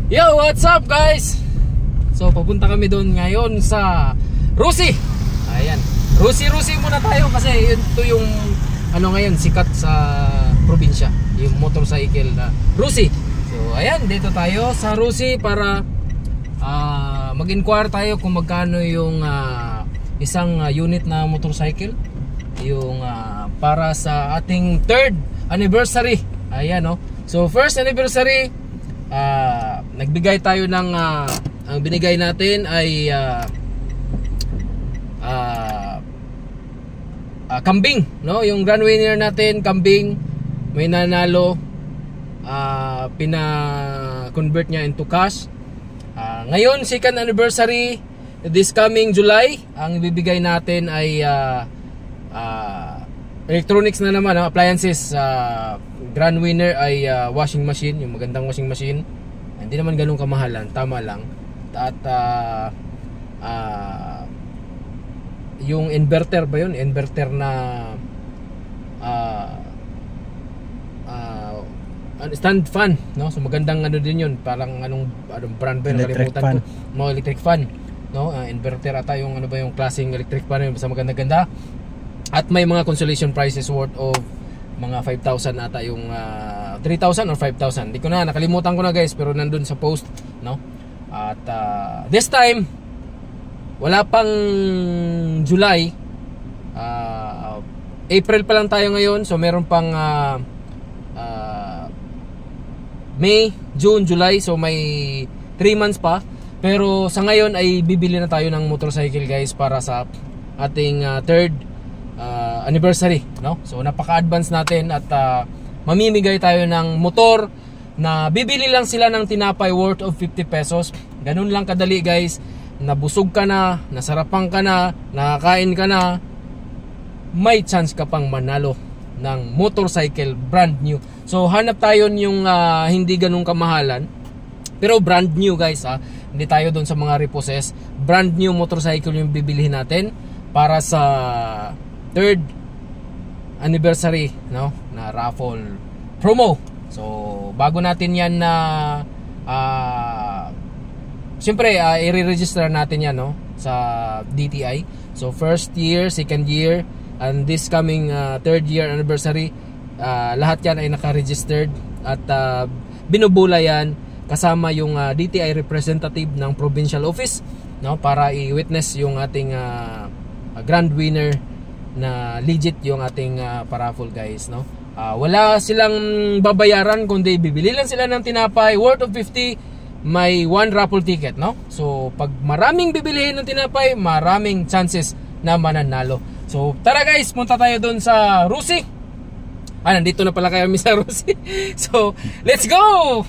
Yo, what's up guys? So papunta kami doon ngayon sa Rusi. Ayan, Rusi muna tayo kasi ito yung ano ngayon sikat sa probinsya, yung motorcycle na Rusi. So ayan, dito tayo sa Rusi para mag-inquire tayo kung magkano yung isang unit na motorcycle, yung para sa ating 3rd anniversary. Ayan, no. So first anniversary, nagbigay tayo ng ang binigay natin ay kambing, no? Yung grand winner natin, kambing, may nanalo, pina-convert niya into cash. Ngayon, 2nd anniversary, this coming July, ang ibibigay natin ay electronics na naman, appliances. Grand winner ay washing machine, yung magandang washing machine. Hindi naman ganun kamahalan, tama lang. At yung inverter ba yun? Inverter na stand fan, no? So magandang ano din yun, parang anong brand ba yun? Nakalimutan ko. No, electric fan, no? Inverter ata yung ano ba yung klaseng electric fan yun, basta maganda-ganda. At may mga consolation prizes worth of mga 5,000 ata yung 3,000 or 5,000. Hindi ko na, nakalimutan ko na guys, pero nandun sa post, no? At this time wala pang July, April pa lang tayo ngayon. So meron pang May, June, July. So may 3 months pa. Pero sa ngayon ay bibili na tayo ng motorcycle guys para sa ating 3rd anniversary, no? So napaka-advance natin at mamimigay tayo ng motor na bibili lang sila ng tinapay worth of 50 pesos. Ganun lang kadali guys. Nabusog ka na, nasarapan ka na, nakakain ka na, may chance ka pang manalo ng motorcycle brand new. So hanap tayo yung hindi ganun kamahalan, pero brand new guys, hindi tayo doon sa mga reposes. Brand new motorcycle yung bibilihin natin para sa 3rd anniversary, no, na raffle promo. So bago natin yan na siyempre i-register natin yan, no, sa DTI. So first year, 2nd year, and this coming 3rd year anniversary, lahat yan ay naka-registered at binubula yan kasama yung DTI representative ng provincial office, no, para i-witness yung ating grand winner na legit yung ating paraffle guys, no. Wala silang babayaran kundi bibili lang sila ng tinapay worth of 50, may 1 raffle ticket, no. So pag maraming bibilihin ng tinapay, maraming chances na mananalo. So tara guys, punta tayo doon sa Rusi. Nandito na pala kami sa Rusi. So let's go.